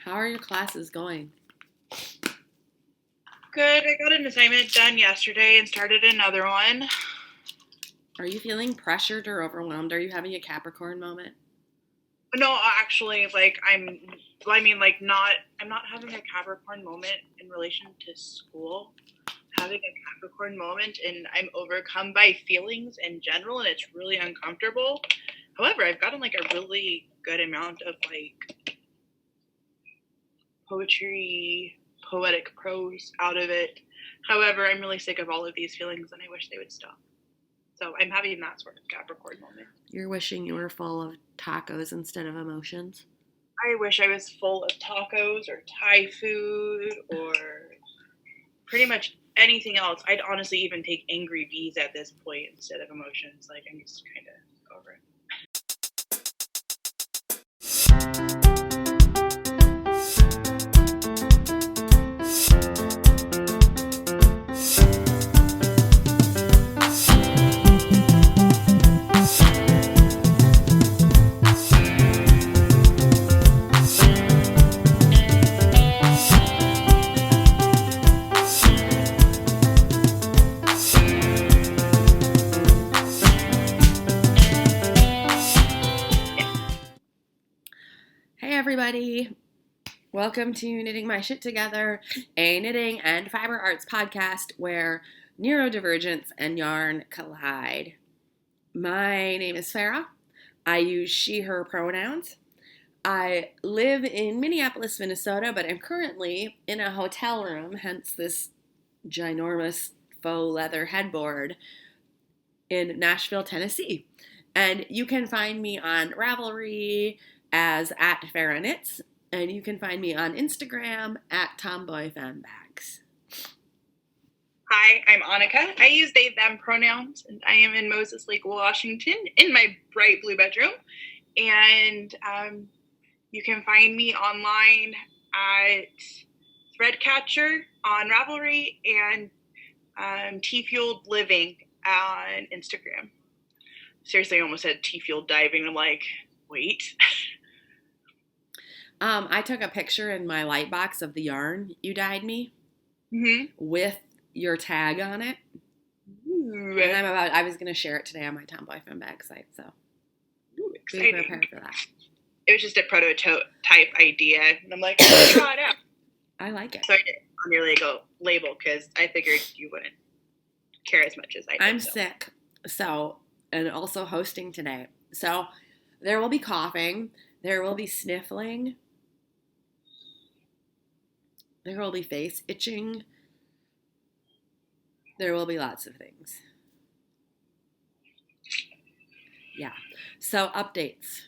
How are your classes going? Good. I got an assignment done yesterday and started another one. Are you feeling pressured or overwhelmed? Are you having a Capricorn moment? No, actually, I'm not having a Capricorn moment in relation to school. I'm having a Capricorn moment, and I'm overcome by feelings in general, and it's really uncomfortable. However, I've gotten a really good amount of poetry, poetic prose out of it. However, I'm really sick of all of these feelings, and I wish they would stop. So I'm having that sort of Capricorn moment. You're wishing you were full of tacos instead of emotions? I wish I was full of tacos or Thai food or pretty much anything else. I'd honestly even take angry bees at this point instead of emotions. I'm just kind of over it. Hey everybody! Welcome to Knitting My Shit Together, a knitting and fiber arts podcast where neurodivergence and yarn collide. My name is Farrah. I use she, her pronouns. I live in Minneapolis, Minnesota, but I'm currently in a hotel room, hence this ginormous faux leather headboard in Nashville, Tennessee. And you can find me on Ravelry as @FarrahKnits, and you can find me on Instagram @TomboyFanbags. Hi, I'm Annika. I use they, them pronouns, and I am in Moses Lake, Washington, in my bright blue bedroom. And you can find me online at Threadcatcher on Ravelry and Tea-Fueled Living on Instagram. Seriously, I almost said Tea-Fueled Diving. I'm like, wait. I took a picture in my light box of the yarn you dyed me with your tag on it. Ooh. And I was going to share it today on my Tomboy Fanbag site, so be prepared for that. It was just a prototype idea, and I'm like, let's try it out. I like it. So I did it on your label because I figured you wouldn't care as much as I did. I'm sick, and also hosting today. So there will be coughing, there will be sniffling, there will be face itching, there will be lots of things. Yeah. So updates.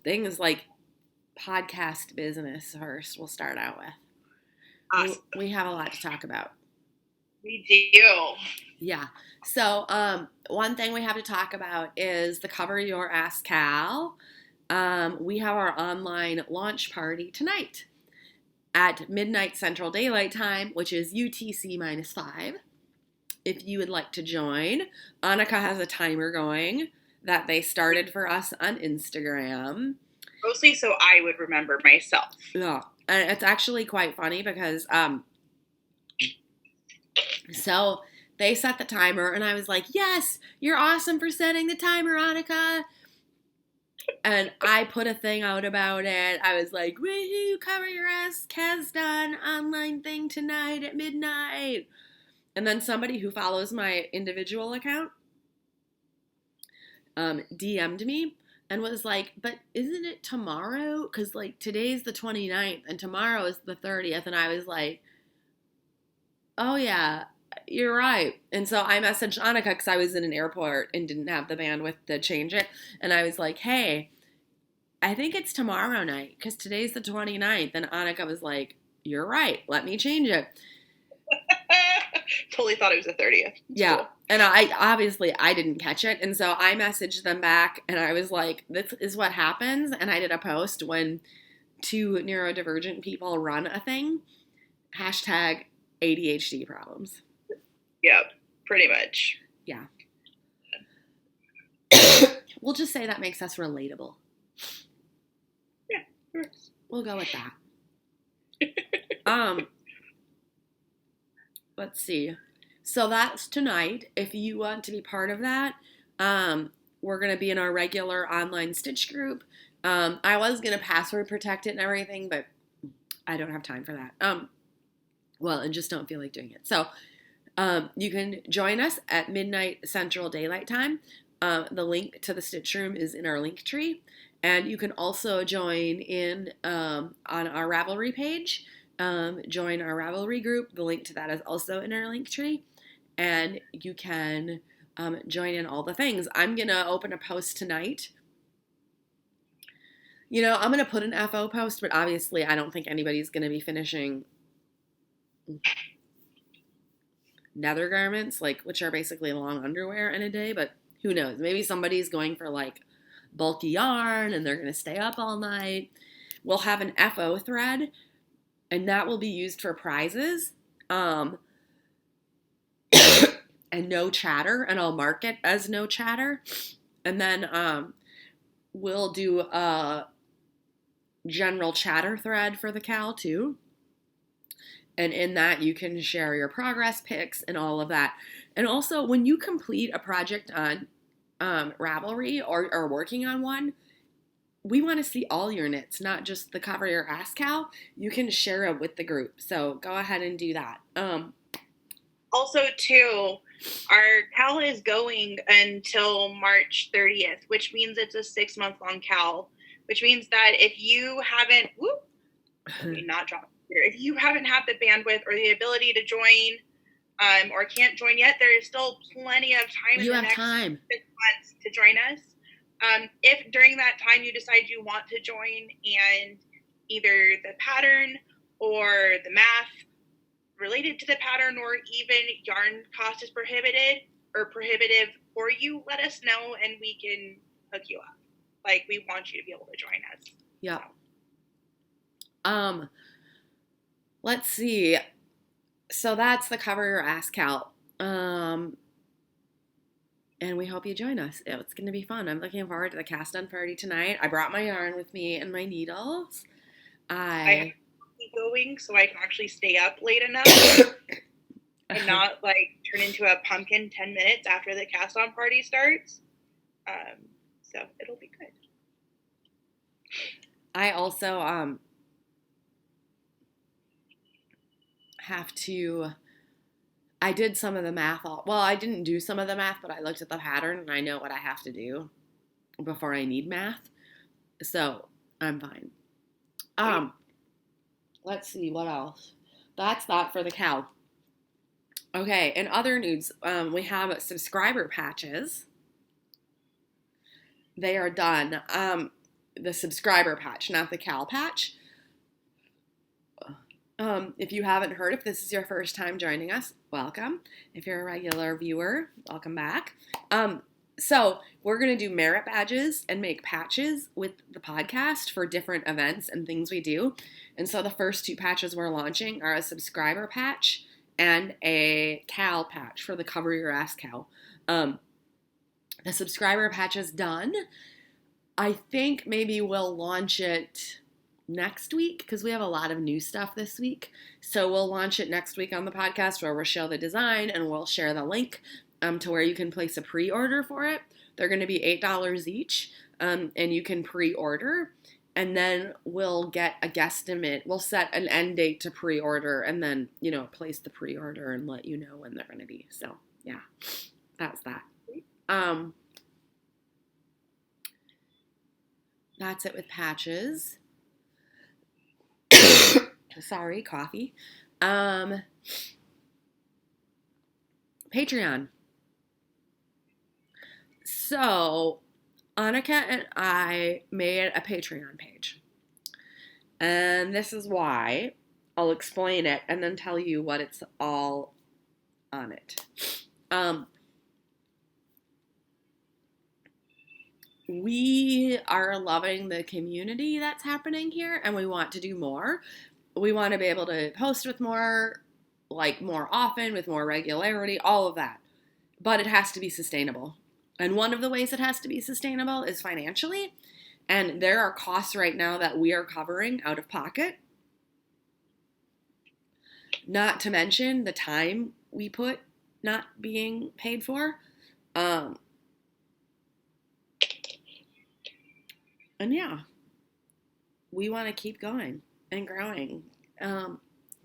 Things like podcast business first we'll start out with. Awesome. We have a lot to talk about. We do. Yeah. So one thing we have to talk about is the Cover Your Ass Cal. We have our online launch party tonight at midnight Central Daylight Time, which is UTC -5. If you would like to join, Annika has a timer going that they started for us on Instagram. Mostly so I would remember myself. Yeah, and it's actually quite funny because so they set the timer and I was like, yes, you're awesome for setting the timer, Annika. And I put a thing out about it. I was like, woohoo, Cover Your Ass Cal's done online thing tonight at midnight. And then somebody who follows my individual account DM'd me and was like, but isn't it tomorrow? Because today's the 29th and tomorrow is the 30th. And I was like, oh yeah, you're right. And so I messaged Annika because I was in an airport and didn't have the bandwidth to change it. And I was like, hey, I think it's tomorrow night because today's the 29th. And Annika was like, you're right. Let me change it. Totally thought it was the 30th. Yeah. Cool. And I didn't catch it. And so I messaged them back and I was like, this is what happens. And I did a post when two neurodivergent people run a thing. #ADHD problems. Yep, pretty much. Yeah. We'll just say that makes us relatable. Yeah, sure. We'll go with that. Let's see. So that's tonight. If you want to be part of that, we're going to be in our regular online Stitch group. I was going to password protect it and everything, but I don't have time for that. And just don't feel like doing it. So you can join us at midnight Central Daylight Time. The link to the Stitch Room is in our link tree. And you can also join in on our Ravelry page. Join our Ravelry group. The link to that is also in our link tree. And you can join in all the things. I'm going to open a post tonight. I'm going to put an FO post, but obviously I don't think anybody's going to be finishing nether garments, which are basically long underwear in a day, but who knows? Maybe somebody's going for bulky yarn and they're going to stay up all night. We'll have an FO thread, and that will be used for prizes. And no chatter, and I'll mark it as no chatter. And then we'll do a general chatter thread for the Cal too. And in that, you can share your progress pics and all of that. And also, when you complete a project on Ravelry or working on one, we want to see all your knits, not just the cover your ass Cal. You can share it with the group. So go ahead and do that. Also, too, our Cal is going until March 30th, which means it's a 6-month-long Cal, which means that if you haven't, if you haven't had the bandwidth or the ability to join or can't join yet, there is still plenty of time in the next 6 months to join us. If during that time you decide you want to join and either the pattern or the math related to the pattern or even yarn cost is prohibitive for you, let us know and we can hook you up. We want you to be able to join us. Yeah. Let's see. So that's the cover your ass Cal. And we hope you join us. It's going to be fun. I'm looking forward to the cast on party tonight. I brought my yarn with me and my needles. I going so I can actually stay up late enough and not turn into a pumpkin 10 minutes after the cast on party starts. So it'll be good. I also I did some of the math. I didn't do some of the math, but I looked at the pattern and I know what I have to do before I need math. So I'm fine. Let's see, what else? That's that for the Cal. Okay, in other news, we have subscriber patches. They are done. The subscriber patch, not the Cal patch. If you haven't heard, if this is your first time joining us, welcome. If you're a regular viewer, welcome back. So we're going to do merit badges and make patches with the podcast for different events and things we do. And so the first 2 patches we're launching are a subscriber patch and a Cal patch for the Cover Your Ass Cal. The subscriber patch is done. I think maybe we'll launch it next week because we have a lot of new stuff this week. So we'll launch it next week on the podcast where we'll show the design and we'll share the link to where you can place a pre-order for it. They're going to be $8 each, and you can pre-order, and then we'll get a guesstimate. We'll set an end date to pre-order, and then, place the pre-order and let you know when they're going to be. So, yeah, that's that. That's it with patches. Sorry, coffee. Patreon. So, Annika and I made a Patreon page. And this is why. I'll explain it and then tell you what it's all on it. We are loving the community that's happening here, and we want to do more. We want to be able to post with more often, with more regularity, all of that. But it has to be sustainable. And one of the ways it has to be sustainable is financially. And there are costs right now that we are covering out of pocket. Not to mention the time we put not being paid for. And yeah, we want to keep going and growing.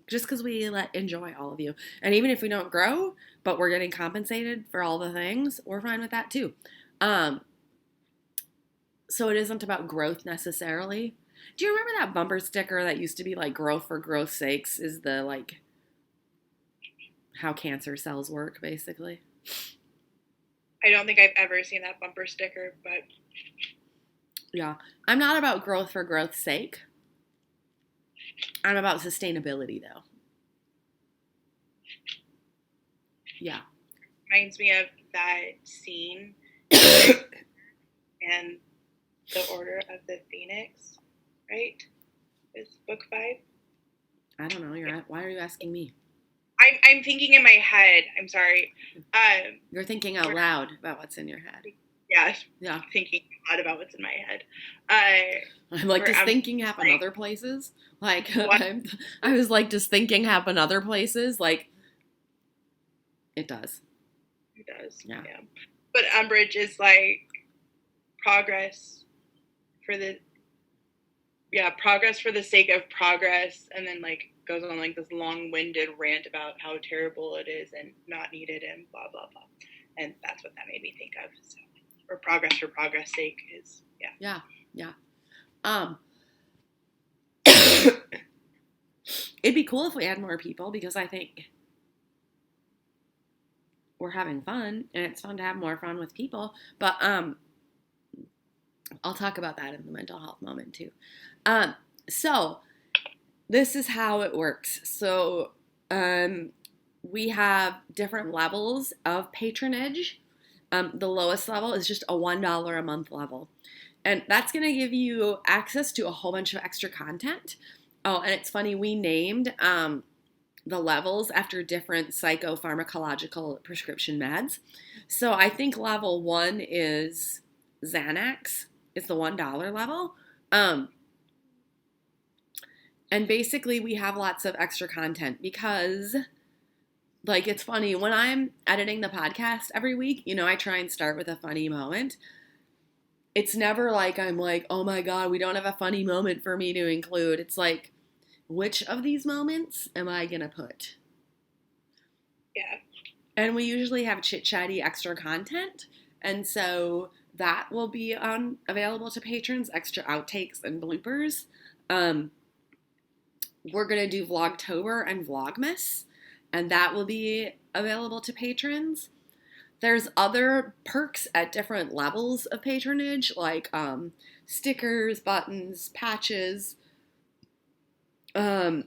Just because we enjoy all of you. And even if we don't grow, but we're getting compensated for all the things, we're fine with that too. So it isn't about growth necessarily. Do you remember that bumper sticker that used to be like growth for growth's sakes is the like how cancer cells work, basically? I don't think I've ever seen that bumper sticker, but yeah. I'm not about growth for growth's sake. I'm about sustainability, though. Yeah. Reminds me of that scene in The Order of the Phoenix, right? It's book 5. I don't know. Why are you asking me? I'm thinking in my head. I'm sorry. You're thinking out loud about what's in your head. Yeah. Thinking a lot about what's in my head. I'm like, does thinking happen other places? Like, I was like, does thinking happen other places? Like, it does. It does. Yeah. But Umbridge is like progress for the sake of progress, and then like goes on like this long-winded rant about how terrible it is and not needed and blah blah blah. And that's what that made me think of. So, or progress for progress sake is Yeah. It'd be cool if we had more people because I think we're having fun and it's fun to have more fun with people. But I'll talk about that in the mental health moment too. So this is how it works. So we have different levels of patronage. The lowest level is just a $1 a month level. And that's going to give you access to a whole bunch of extra content. Oh, and it's funny, we named the levels after different psychopharmacological prescription meds. So I think level 1 is Xanax. It's the $1 level. And basically we have lots of extra content because, like, it's funny, when I'm editing the podcast every week, I try and start with a funny moment. It's never like I'm like, oh my God, we don't have a funny moment for me to include. It's like, which of these moments am I going to put? Yeah. And we usually have chit-chatty extra content. And so that will be available to patrons, extra outtakes and bloopers. We're going to do Vlogtober and Vlogmas, and that will be available to patrons. There's other perks at different levels of patronage, like stickers, buttons, patches. Getting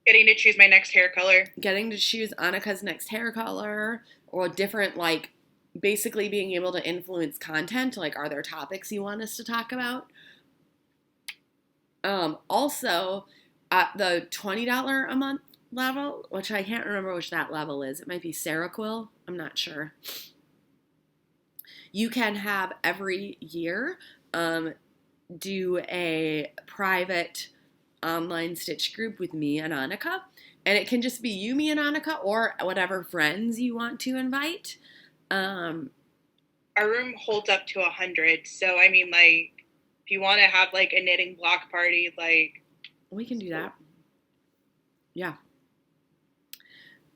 to choose my next hair color. Getting to choose Annika's next hair color, or different, like, basically being able to influence content. Like, are there topics you want us to talk about? Also, at the $20 a month level, which I can't remember which that level is. It might be Seroquel. I'm not sure. You can have every year do a private online stitch group with me and Annika. And it can just be you, me, and Annika, or whatever friends you want to invite. Our room holds up to 100. So, I mean, like, if you want to have, like, a knitting block party, like... We can do that. Yeah.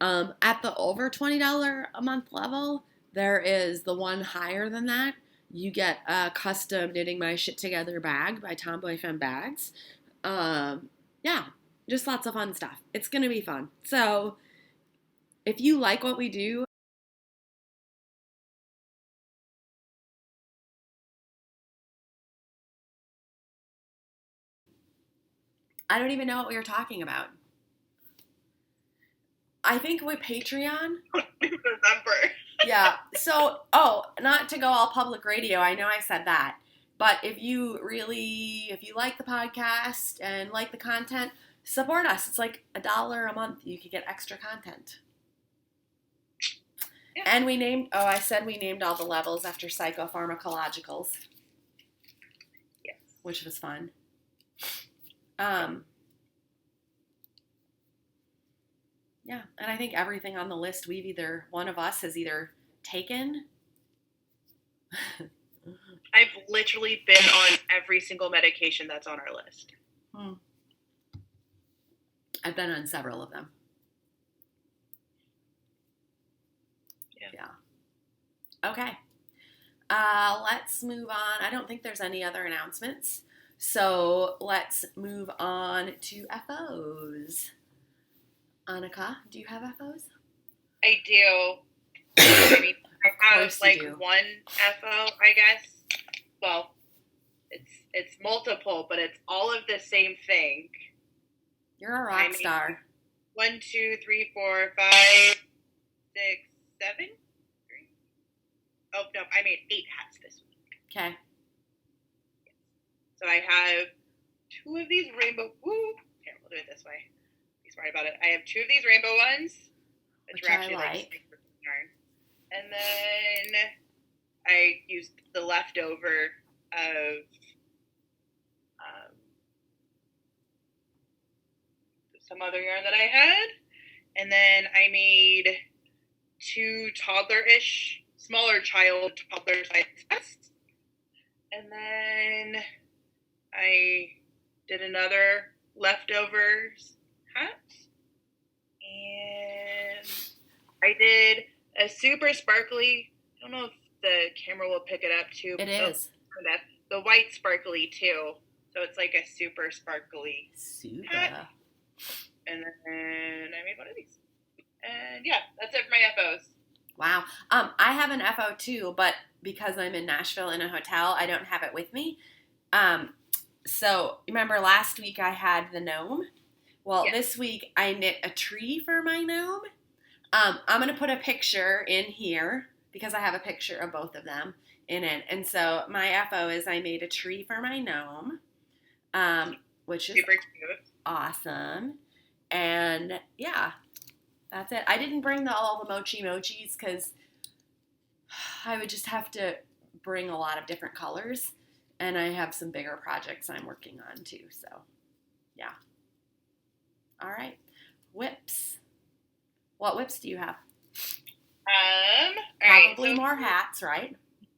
At the over $20 a month level, there is the one higher than that. You get a custom Knitting My Shit Together bag by Tomboy Femme Bags. Yeah, just lots of fun stuff. It's going to be fun. So if you like what we do, I don't even know what we were talking about. I think with Patreon. Remember. Yeah. So, not to go all public radio. I know I said that. But if you like the podcast and like the content, support us. It's like $1 a month. You could get extra content. Yeah. And I said we named all the levels after psychopharmacologicals. Yes. Which was fun. Yeah, and I think everything on the list one of us has either taken. I've literally been on every single medication that's on our list. I've been on several of them. Yeah. Okay. Let's move on. I don't think there's any other announcements. So let's move on to FOs. Annika, do you have FOs? I do. I mean, I have like one FO, I guess. Well, it's multiple, but it's all of the same thing. You're a rock star. 1, 2, 3, 4, 5, 6, 7. Oh no, I made 8 hats this week. Okay. So I have 2 of these rainbow. Woo! Here, we'll do it this way. Be smart about it. I have 2 of these rainbow ones, which are actually like yarn. And then I used the leftover of some other yarn that I had, and then I made 2 toddler-ish, smaller child toddler size hats, and then I did another leftovers hat, and I did a super sparkly. I don't know if the camera will pick it up too. It is. The white sparkly too. So it's like a super sparkly hat. And then I made one of these. And yeah, that's it for my FOs. Wow. I have an FO too, but because I'm in Nashville in a hotel, I don't have it with me. So remember last week I had the gnome? Well, This week I knit a tree for my gnome. I'm going to put a picture in here because I have a picture of both of them in it. And so my FO is I made a tree for my gnome, which is super cute. Awesome. And yeah, that's it. I didn't bring all the mochis because I would just have to bring a lot of different colors. And I have some bigger projects I'm working on too. So yeah. All right. Whips. What whips do you have? Probably more hats, right?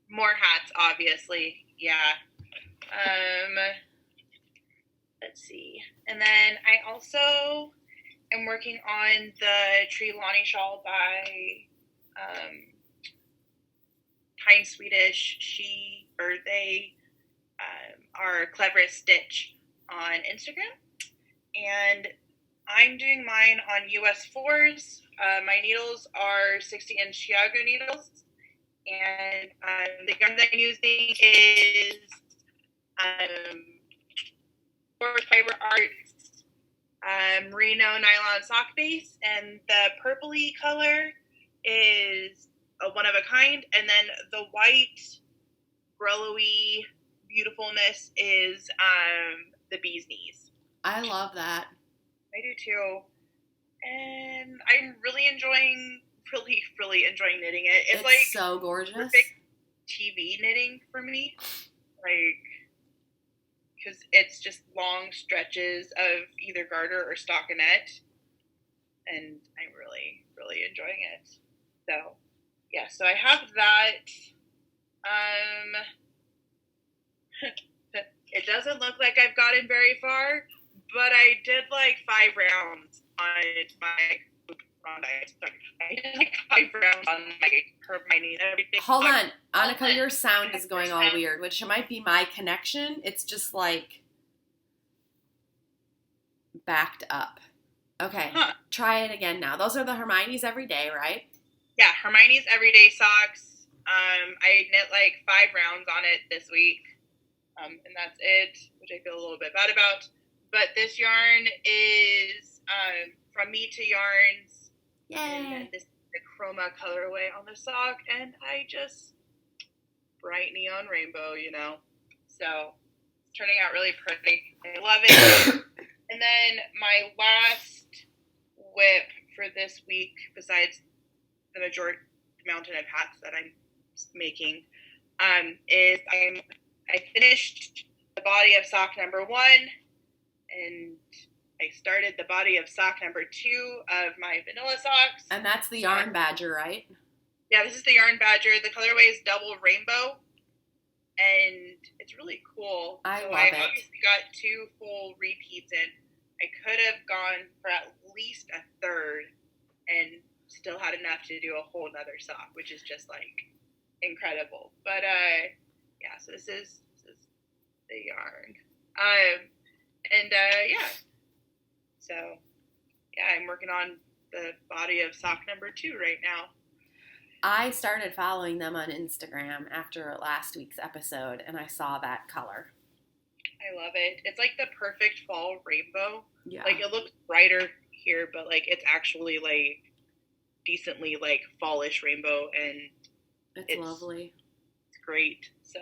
More hats, obviously. Yeah. Let's see. And then I also am working on the Tree Lonnie shawl by Kind Swedish. They are Cleverest Stitch on Instagram. And I'm doing mine on US 4s. My needles are 60-inch Chiago needles. And the yarn that I'm using is Forest Fiber Arts Merino Nylon Sock Base. And the purpley color is a one of a kind. And then the white grellowy beautifulness is the bee's knees. I love that. I do too. And I'm really enjoying knitting it. It's like so gorgeous. Perfect TV knitting for me. Like, because it's just long stretches of either garter or stockinette. And I'm really, really enjoying it. So, yeah, so I have that. It doesn't look like I've gotten very far, but I did like 5 rounds on my knee and everything. Hold on, Annika, your sound is going all weird, which might be my connection. It's just like backed up. Okay, Try it again now. Those are the Hermione's Everyday, right? Yeah, Hermione's Everyday socks. I knit like 5 rounds on it this week. And that's it, which I feel a little bit bad about. But this yarn is from Me to Yarns. Yay! And this is the chroma colorway on the sock, and I just bright neon rainbow, you know. So it's turning out really pretty. I love it. And then my last whip for this week, besides the mountain of hats that I'm making, is I finished the body of sock number 1, and I started the body of sock number 2 of my vanilla socks. And that's the Yarn Badger, right? Yeah, this is the Yarn Badger. The colorway is double rainbow, and it's really cool. I love I it. obviously got 2 full repeats in. I could have gone for at least a third and still had enough to do a whole nother sock, which is just like incredible. But yeah, so this is the yarn. Yeah. So yeah, I'm working on the body of sock number 2 right now. I started following them on Instagram after last week's episode, and I saw that color. I love it. It's like the perfect fall rainbow. Yeah. Like, it looks brighter here, but like it's actually like decently like fallish rainbow, and it's lovely. It's great. So,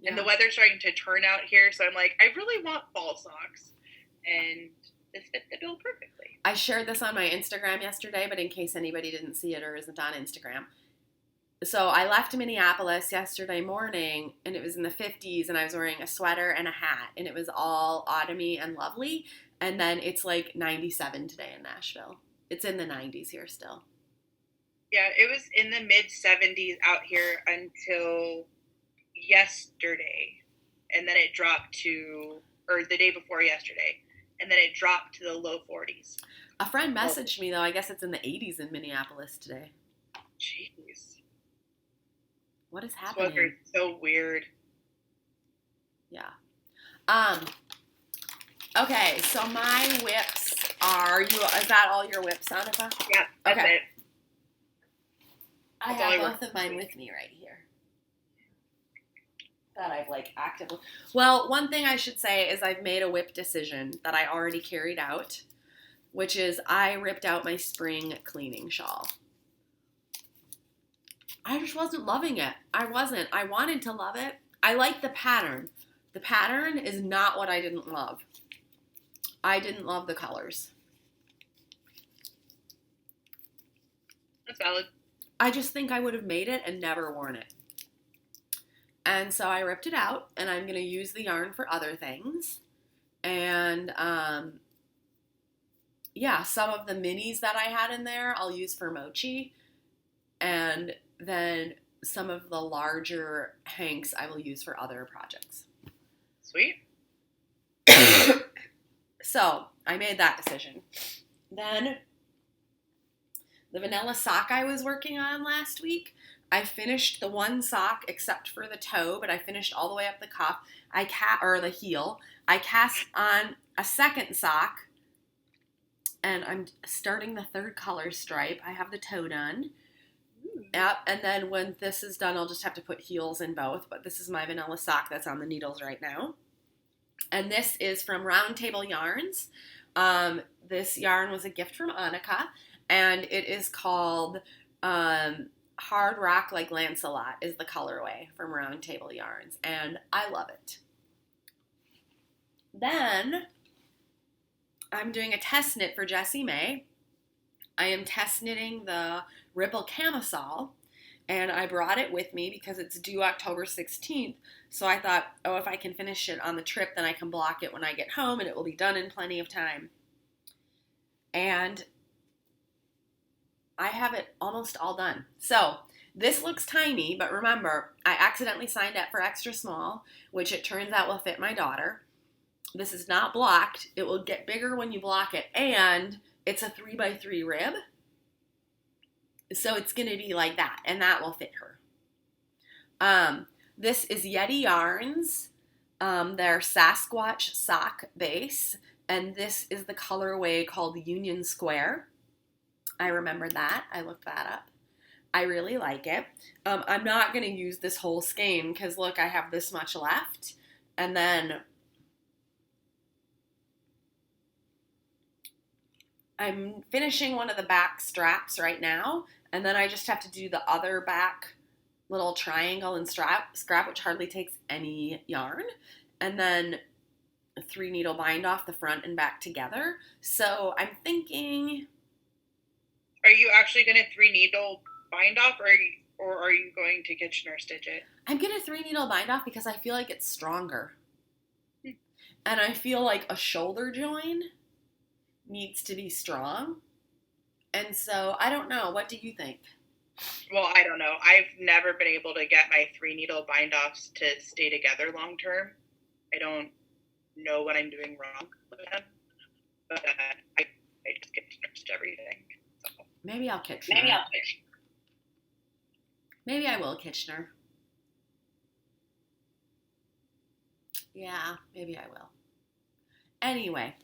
yeah. And the weather's starting to turn out here, so I'm like, I really want fall socks, and this fit the bill perfectly. I shared this on my Instagram yesterday, but in case anybody didn't see it or isn't on Instagram. So I left Minneapolis yesterday morning, and it was in the 50s, and I was wearing a sweater and a hat, and it was all autumny and lovely. And then it's like 97 today in Nashville. It's in the 90s here still. Yeah, it was in the mid-70s out here until yesterday, and then it dropped to, or the day before yesterday, and then it dropped to the low 40s. A friend messaged me, though. I guess it's in the 80s in Minneapolis today. Jeez. What is happening? This weather is so weird. Yeah. Okay, so my whips are, is that all your whips, Annika? Yeah, that's it. I have both of mine with me right here. That I've like actively. Well, one thing I should say is I've made a whip decision that I already carried out, which is I ripped out my spring cleaning shawl. I just wasn't loving it. I wasn't. I wanted to love it. I like the pattern. The pattern is not what I didn't love. I didn't love the colors. That's valid. I just think I would have made it and never worn it. And so I ripped it out, and I'm going to use the yarn for other things. And, yeah, some of the minis that I had in there I'll use for mochi. And then some of the larger hanks I will use for other projects. Sweet. So I made that decision. Then the vanilla sock I was working on last week, I finished the one sock except for the toe, but I finished all the way up the cuff. Or the heel. I cast on a second sock, and I'm starting the third color stripe. I have the toe done. Yep, and then when this is done, I'll just have to put heels in both, but this is my vanilla sock that's on the needles right now. And this is from Round Table Yarns. This yarn was a gift from Annika, and it is called Hard Rock Like Lancelot is the colorway from Round Table Yarns, and I love it. Then I'm doing a test knit for Jessie May. I am test knitting the Ripple camisole, and I brought it with me because it's due October 16th, so I thought, oh, if I can finish it on the trip, then I can block it when I get home, and it will be done in plenty of time. And I have it almost all done. So this looks tiny, but remember, I accidentally signed up for extra small, which it turns out will fit my daughter. This is not blocked. It will get bigger when you block it, and it's a 3x3 rib. So it's going to be like that, and that will fit her. This is Yeti Yarns, their Sasquatch sock base, and this is the colorway called Union Square. I remembered that. I looked that up. I really like it. I'm not going to use this whole skein because, look, I have this much left, and then I'm finishing one of the back straps right now, and then I just have to do the other back little triangle and scrap, which hardly takes any yarn, and then a 3-needle bind off the front and back together. So I'm thinking... Are you actually going to 3-needle bind off, or are you going to Kitchener stitch it? I'm going to 3-needle bind off because I feel like it's stronger. And I feel like a shoulder join needs to be strong. And so I don't know. What do you think? Well, I don't know. I've never been able to get my 3-needle bind-offs to stay together long term. I don't know what I'm doing wrong with them, but I just get to everything. So. Maybe I'll Kitchener. Maybe I will Kitchener. Yeah, maybe I will. Anyway.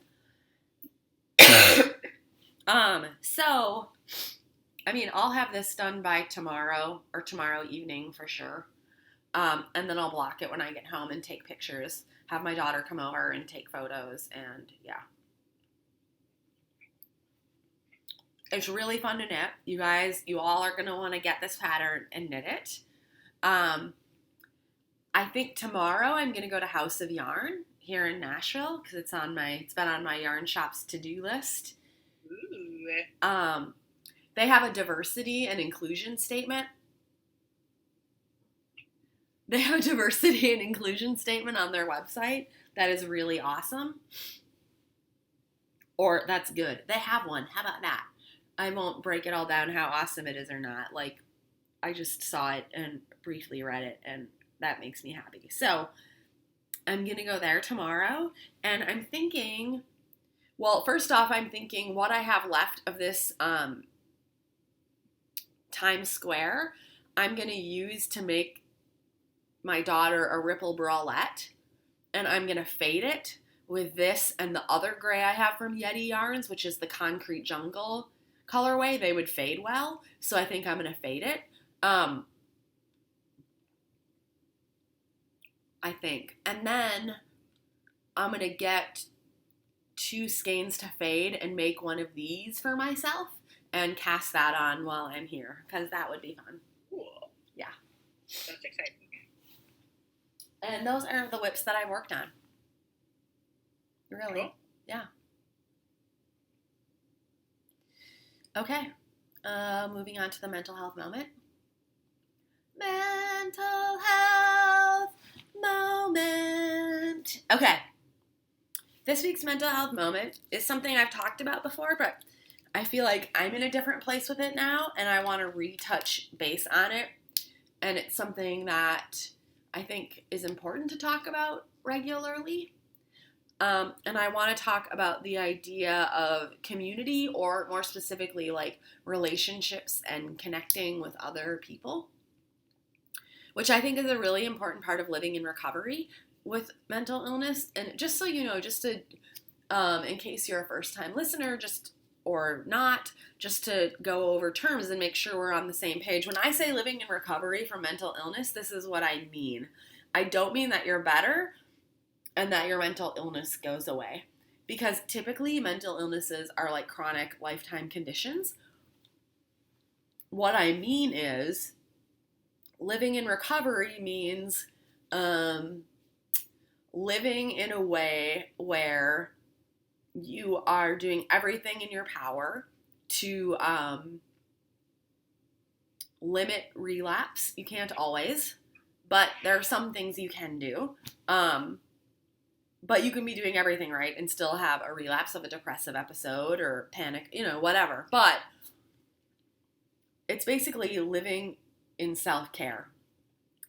So, I mean, I'll have this done by tomorrow or tomorrow evening for sure. And then I'll block it when I get home and take pictures. Have my daughter come over and take photos, and yeah. It's really fun to knit. You guys, you all are going to want to get this pattern and knit it. I think tomorrow I'm going to go to House of Yarn here in Nashville because it's been on my yarn shop's to-do list. Ooh. They have a diversity and inclusion statement. They have a diversity and inclusion statement on their website that is really awesome. Or that's good. They have one. How about that? I won't break it all down how awesome it is or not. Like, I just saw it and briefly read it, and that makes me happy. So I'm going to go there tomorrow, and I'm thinking, well, first off, I'm thinking what I have left of this Times Square, I'm going to use to make my daughter a ripple bralette, and I'm going to fade it with this and the other gray I have from Yeti Yarns, which is the Concrete Jungle colorway. They would fade well, so I think I'm going to fade it. I think. And then I'm going to get 2 skeins to fade and make one of these for myself and cast that on while I'm here, because that would be fun. Cool. Yeah. That's exciting. And those are the whips that I've worked on. Really? Cool. Yeah. Okay. Moving on to the mental health moment. Mental health moment. Okay. This week's mental health moment is something I've talked about before, but I feel like I'm in a different place with it now, and I want to retouch base on it. And it's something that I think is important to talk about regularly. And I want to talk about the idea of community, or more specifically, like relationships and connecting with other people, which I think is a really important part of living in recovery with mental illness. And just so you know, just to, in case you're a first-time listener, or not, just to go over terms and make sure we're on the same page. When I say living in recovery from mental illness, this is what I mean. I don't mean that you're better and that your mental illness goes away, because typically mental illnesses are like chronic lifetime conditions. What I mean is living in recovery means living in a way where you are doing everything in your power to limit relapse. You can't always, but there are some things you can do. But you can be doing everything right and still have a relapse of a depressive episode or panic, whatever. But it's basically living in self-care,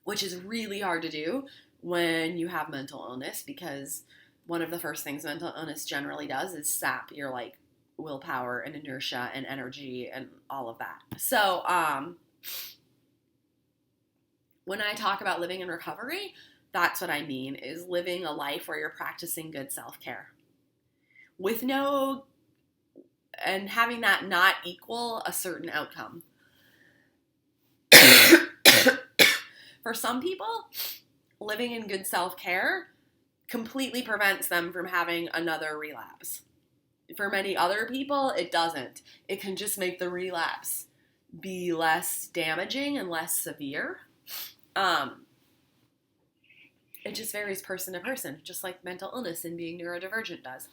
which is really hard to do when you have mental illness, because one of the first things mental illness generally does is sap your like willpower and inertia and energy and all of that. So when I talk about living in recovery, that's what I mean, is living a life where you're practicing good self-care and having that not equal a certain outcome. For some people, living in good self-care completely prevents them from having another relapse. For many other people, it doesn't. It can just make the relapse be less damaging and less severe. It just varies person to person, just like mental illness and being neurodivergent does.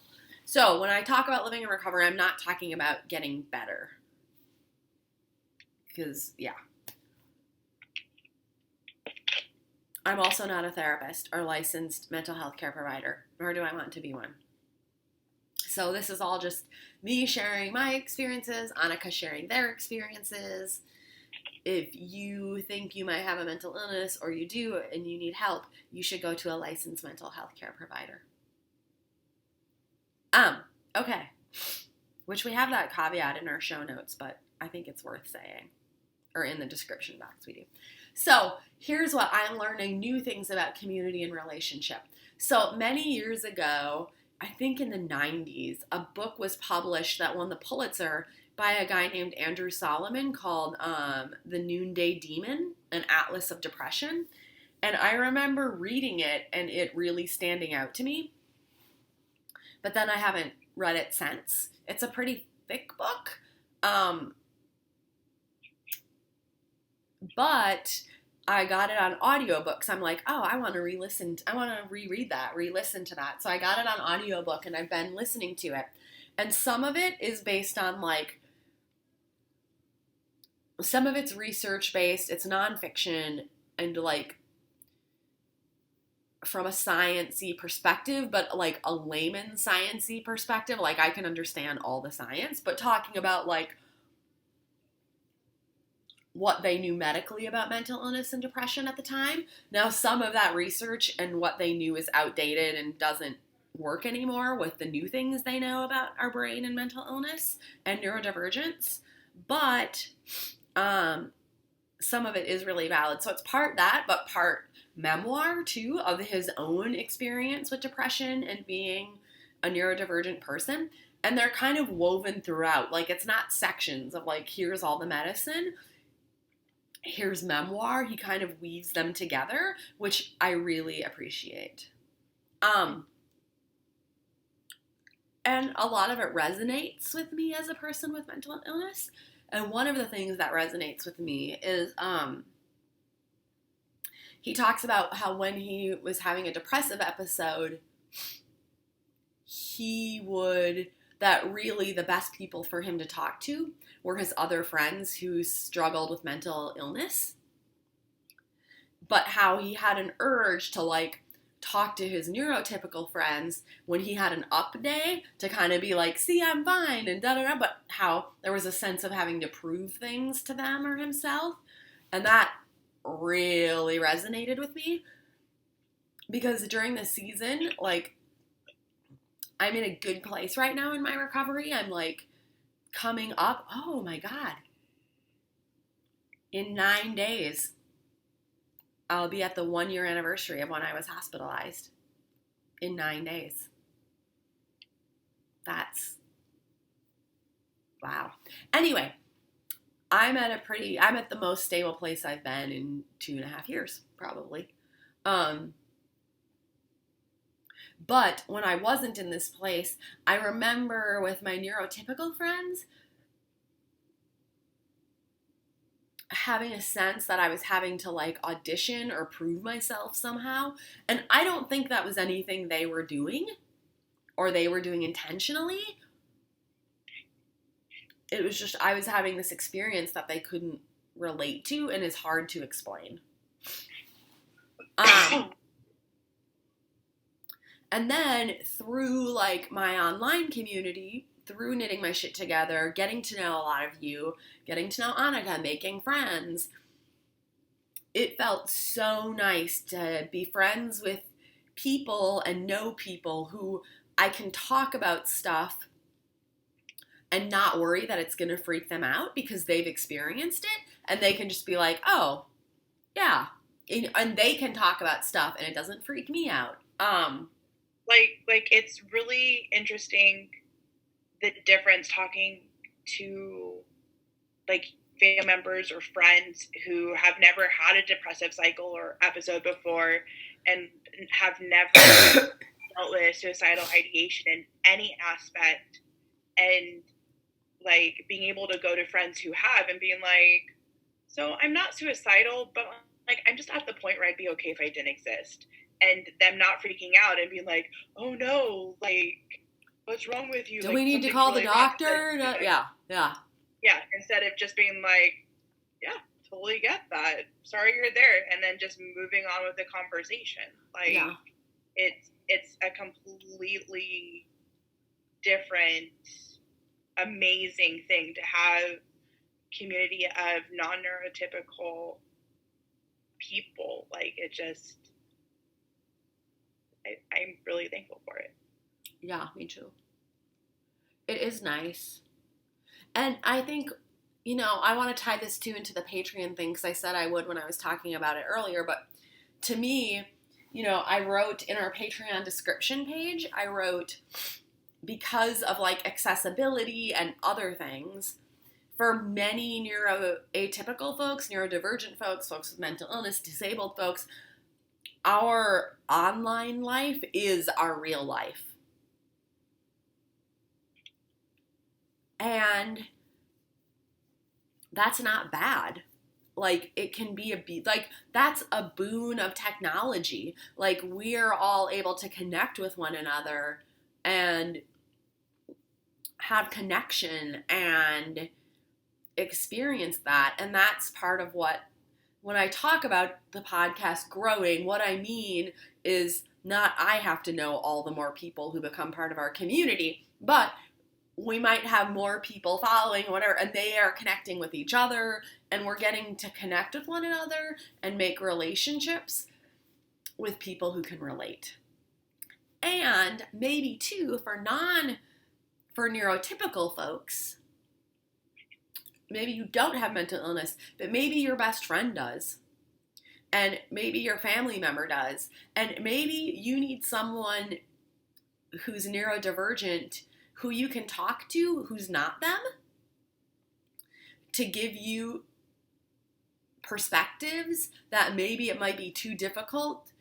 So when I talk about living in recovery, I'm not talking about getting better. Because, yeah. I'm also not a therapist or licensed mental health care provider, nor do I want to be one. So this is all just me sharing my experiences, Annika sharing their experiences. If you think you might have a mental illness or you do and you need help, you should go to a licensed mental health care provider. Okay. Which we have that caveat in our show notes, but I think it's worth saying. Or in the description box we do. So here's what I'm learning, new things about community and relationship. So many years ago, I think in the 90s, a book was published that won the Pulitzer by a guy named Andrew Solomon called The Noonday Demon, an Atlas of Depression. And I remember reading it and it really standing out to me. But then I haven't read it since. It's a pretty thick book. But I got it on audiobooks. I'm like, oh, I want to re-listen to that. So I got it on audiobook and I've been listening to it. And some of it is based on some of it's research based, it's nonfiction and from a science-y perspective, but a layman science-y perspective. I can understand all the science, but talking about what they knew medically about mental illness and depression at the time. Now, some of that research and what they knew is outdated and doesn't work anymore with the new things they know about our brain and mental illness and neurodivergence. But some of it is really valid. So it's part that, but part memoir, too, of his own experience with depression and being a neurodivergent person. And they're kind of woven throughout. It's not sections of, here's all the medicine. Here's memoir. He kind of weaves them together, which I really appreciate. And a lot of it resonates with me as a person with mental illness. And one of the things that resonates with me is he talks about how when he was having a depressive episode, that really the best people for him to talk to were his other friends who struggled with mental illness. But how he had an urge to talk to his neurotypical friends when he had an up day to kind of be see, I'm fine and da-da-da, but how there was a sense of having to prove things to them or himself. And that really resonated with me because during the season, I'm in a good place right now in my recovery. I'm coming up. Oh my God. In 9 days, I'll be at the 1-year anniversary of when I was hospitalized. In 9 days. That's wow. Anyway, I'm at the most stable place I've been in 2.5 years, probably. But when I wasn't in this place, I remember with my neurotypical friends having a sense that I was having to audition or prove myself somehow. And I don't think that was anything they were doing or they were doing intentionally. It was just I was having this experience that they couldn't relate to and is hard to explain. And then through my online community, through knitting my shit together, getting to know a lot of you, getting to know Annika, making friends, it felt so nice to be friends with people and know people who I can talk about stuff and not worry that it's going to freak them out because they've experienced it and they can just be oh, yeah. And they can talk about stuff and it doesn't freak me out. It's really interesting the difference talking to family members or friends who have never had a depressive cycle or episode before and have never dealt with suicidal ideation in any aspect, and being able to go to friends who have and being so I'm not suicidal, but I'm just at the point where I'd be okay if I didn't exist. And them not freaking out and being oh no, what's wrong with you? Do we need to call the doctor? Yeah. Yeah, instead of just being yeah, totally get that. Sorry you're there. And then just moving on with the conversation. Yeah. It's a completely different, amazing thing to have community of non-neurotypical people. Like, it just, I'm really thankful for it. Yeah, me too. It is nice. And I think, I want to tie this too into the Patreon thing, because I said I would when I was talking about it earlier, but to me, I wrote in our Patreon description page, I wrote, because of like accessibility and other things, for many neuroatypical folks, neurodivergent folks, folks with mental illness, disabled folks, our online life is our real life. And that's not bad. Like, it can be that's a boon of technology. Like, we're all able to connect with one another and have connection and experience that. And that's part of when I talk about the podcast growing, what I mean is not I have to know all the more people who become part of our community, but we might have more people following, whatever, and they are connecting with each other, and we're getting to connect with one another and make relationships with people who can relate. And maybe too, for neurotypical folks, maybe you don't have mental illness, but maybe your best friend does, and maybe your family member does, and maybe you need someone who's neurodivergent who you can talk to who's not them, to give you perspectives that maybe it might be too difficult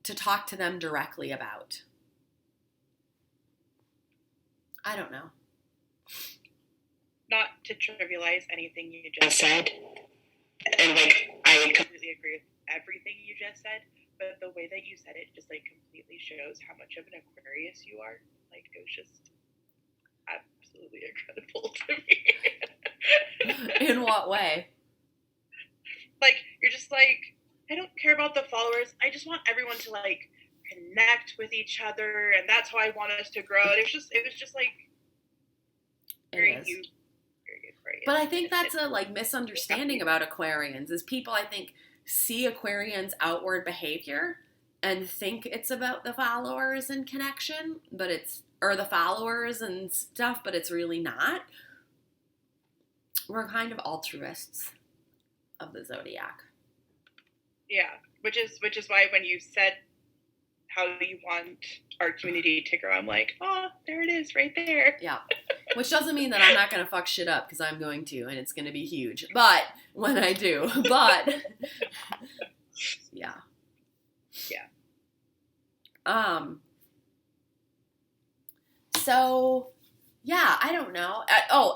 to talk to them directly about. I don't know. Not to trivialize anything you just said, and like I completely agree with everything you just said, but the way that you said it just like completely shows how much of an Aquarius you are. Like, it was just absolutely incredible to me. In what way? Like, you're just like, I don't care about the followers. I just want everyone to like connect with each other, and that's how I want us to grow. And it was just like very huge. But I think that's a like misunderstanding about Aquarians, is people, I think, see Aquarians' outward behavior and think it's about the followers and connection, or the followers and stuff, but it's really not. We're kind of altruists of the zodiac. Yeah, which is why when you said how you want our community to grow, I'm like, oh, there it is, right there. Yeah, which doesn't mean that I'm not going to fuck shit up, because I'm going to, and it's going to be huge. But when I do, yeah. So, yeah, I don't know.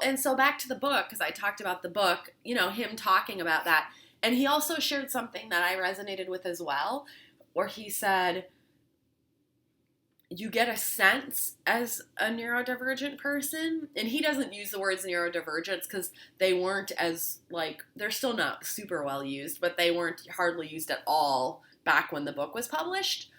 And so back to the book, because I talked about the book, him talking about that. And he also shared something that I resonated with as well, where he said, you get a sense as a neurodivergent person, and he doesn't use the words neurodivergence because they weren't as, like, they're still not super well used, but they weren't hardly used at all back when the book was published.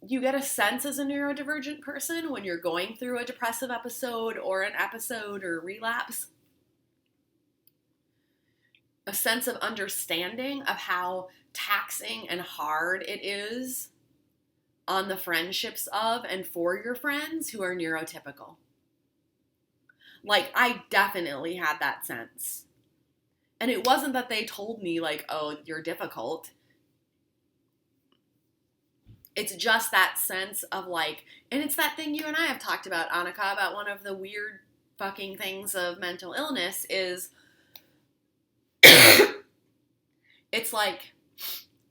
You get a sense as a neurodivergent person when you're going through a depressive episode or an episode or relapse. A sense of understanding of how taxing and hard it is on the friendships of and for your friends who are neurotypical. Like, I definitely had that sense. And it wasn't that they told me, like, oh, you're difficult. It's just that sense of, like, and it's that thing you and I have talked about, Annika, about one of the weird fucking things of mental illness is it's like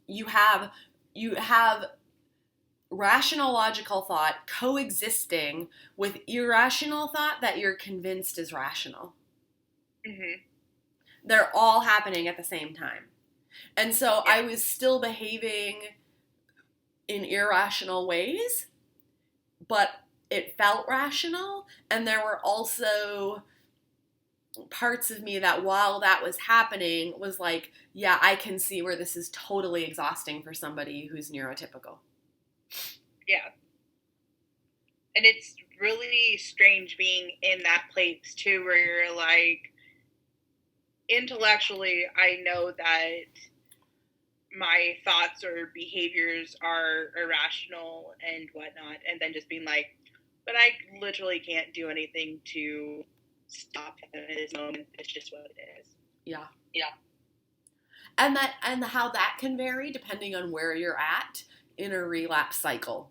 you have rational logical thought coexisting with irrational thought that you're convinced is rational. Mm-hmm. They're all happening at the same time. And so I was still behaving in irrational ways, but it felt rational. And there were also parts of me that while that was happening was like, yeah, I can see where this is totally exhausting for somebody who's neurotypical. Yeah. And it's really strange being in that place too, where you're like, intellectually, I know that my thoughts or behaviors are irrational and whatnot, and then just being like, but I literally can't do anything to stop him at this moment. It's just what it is. Yeah. Yeah. And how that can vary depending on where you're at in a relapse cycle.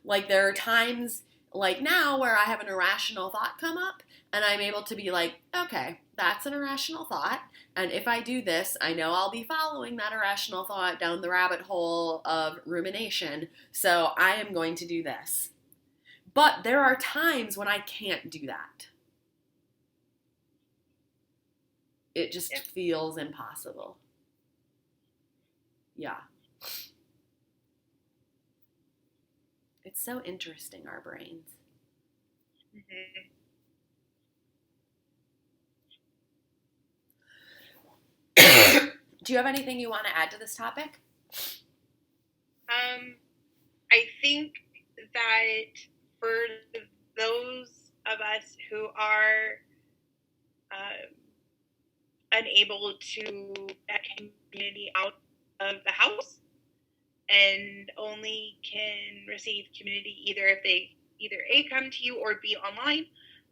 Like there are times like now where I have an irrational thought come up and I'm able to be like, okay, that's an irrational thought. And if I do this, I know I'll be following that irrational thought down the rabbit hole of rumination. So I am going to do this. But there are times when I can't do that. It just feels impossible. Yeah. It's so interesting, our brains. Do you have anything you want to add to this topic? I think that for those of us who are unable to get community out of the house and only can receive community either if they A, come to you or be online,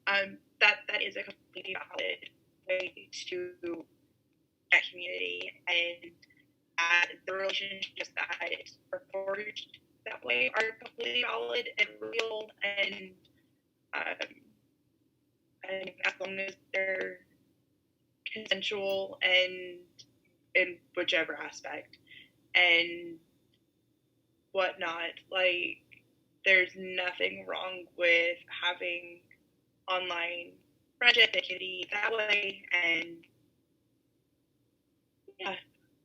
that is a completely valid way to get community, and the relationships that are forged that way are completely valid and real, and as long as they're consensual and in whichever aspect and whatnot, like there's nothing wrong with having online friendship and community that way. And yeah,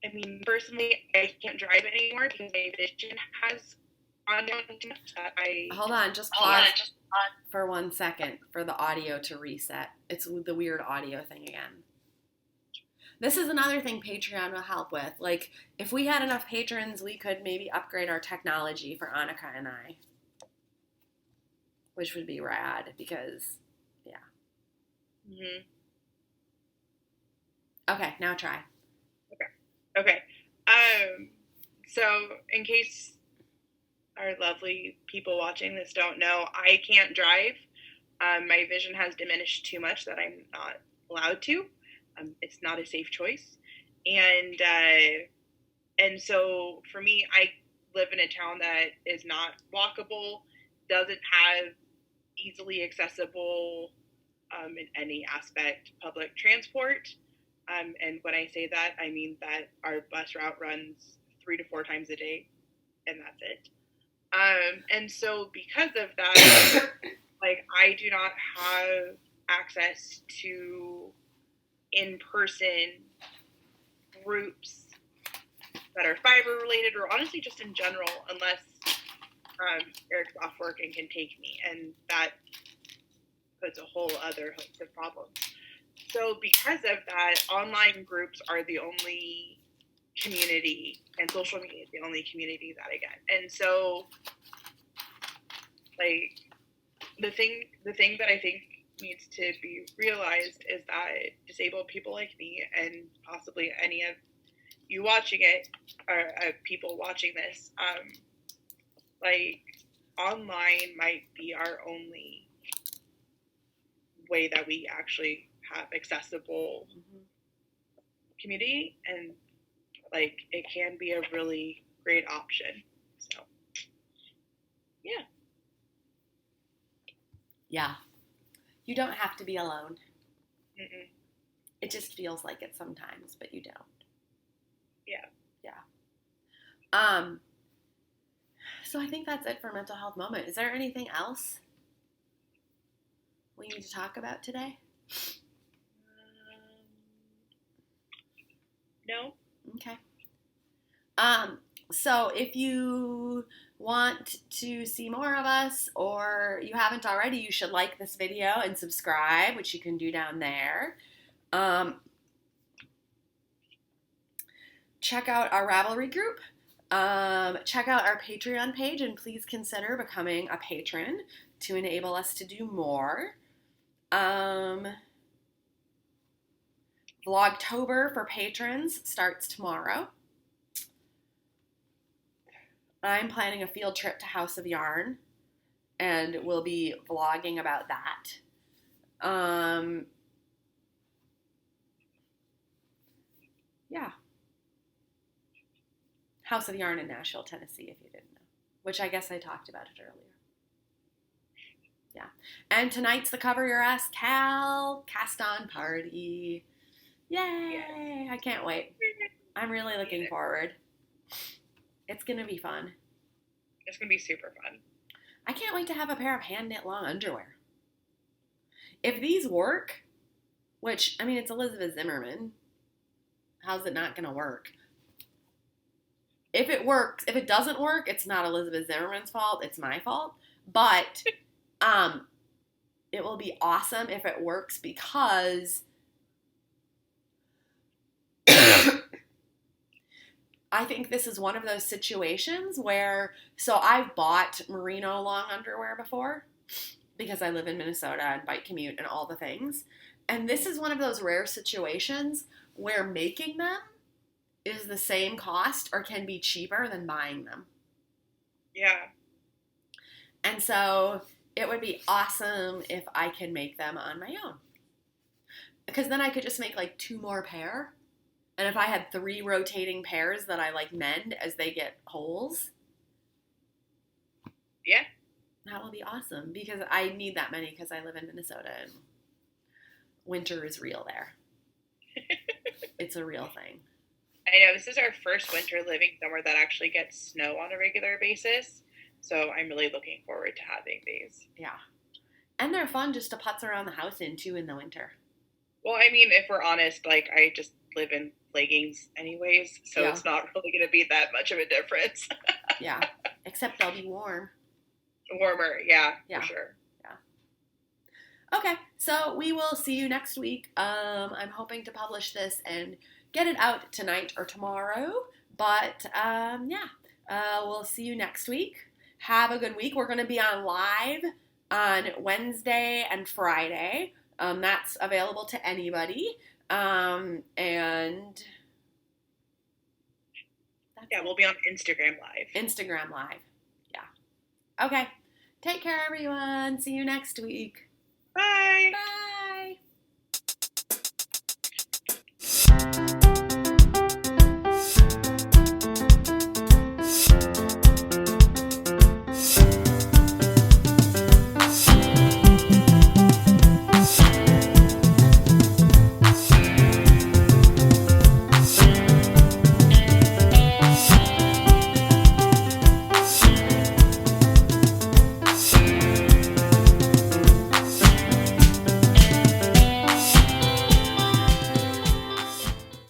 I mean, personally, I can't drive anymore because my vision has gone down too much that I... Hold on, just pause for 1 second for the audio to reset. It's the weird audio thing again. This is another thing Patreon will help with. Like, if we had enough patrons, we could maybe upgrade our technology for Annika and I. Which would be rad, because, yeah. Mm-hmm. Okay, now try. Okay. So, in case our lovely people watching this don't know, I can't drive. My vision has diminished too much that I'm not allowed to. It's not a safe choice. And so, for me, I live in a town that is not walkable, doesn't have easily accessible, in any aspect, public transport. And when I say that, I mean that our bus route runs 3 to 4 times a day, and that's it. And so because of that, like, I do not have access to in-person groups that are fiber related, or honestly just in general, unless Eric's off work and can take me, and that puts a whole other host of problems. So because of that, online groups are the only community, and social media is the only community that I get. And so, like, the thing that I think needs to be realized is that disabled people like me, and possibly any of you watching it, or people watching this, like, online might be our only way that we actually have accessible community, and like it can be a really great option. So yeah, you don't have to be alone. Mm-mm. It just feels like it sometimes, but you don't. Yeah. So I think that's it for Mental Health Moment. Is there anything else we need to talk about today? No. Okay. So if you want to see more of us, or you haven't already, you should like this video and subscribe, which you can do down there. Check out our Ravelry group. Check out our Patreon page and please consider becoming a patron to enable us to do more. Vlogtober for patrons starts tomorrow. I'm planning a field trip to House of Yarn, and we'll be vlogging about that. Yeah. House of Yarn in Nashville, Tennessee, if you didn't know. Which I guess I talked about it earlier. Yeah. And tonight's the Cover Your Ass Cal cast-on party. Yay! I can't wait. I'm really looking forward. It's going to be fun. It's going to be super fun. I can't wait to have a pair of hand-knit long underwear. If these work, which, I mean, it's Elizabeth Zimmerman. How's it not going to work? If it works, if it doesn't work, it's not Elizabeth Zimmerman's fault. It's my fault. But it will be awesome if it works because I think this is one of those situations where, so I've bought merino long underwear before because I live in Minnesota and bike commute and all the things. And this is one of those rare situations where making them is the same cost or can be cheaper than buying them. Yeah. And so it would be awesome if I can make them on my own. Because then I could just make like 2 more pair. And if I had 3 rotating pairs that I like mend as they get holes. Yeah. That will be awesome because I need that many because I live in Minnesota and winter is real there. It's a real thing. I know this is our first winter living somewhere that actually gets snow on a regular basis. So I'm really looking forward to having these. Yeah. And they're fun just to putz around the house in too in the winter. Well, I mean, if we're honest, like I just live in leggings anyways, so It's not really going to be that much of a difference. Yeah. Except they'll be warm. Warmer, yeah, for sure. Yeah. Okay, so we will see you next week. I'm hoping to publish this and get it out tonight or tomorrow. But, we'll see you next week. Have a good week. We're going to be on live on Wednesday and Friday. That's available to anybody. And we'll be on Instagram Live. Instagram Live. Yeah. Okay. Take care, everyone. See you next week. Bye. Bye.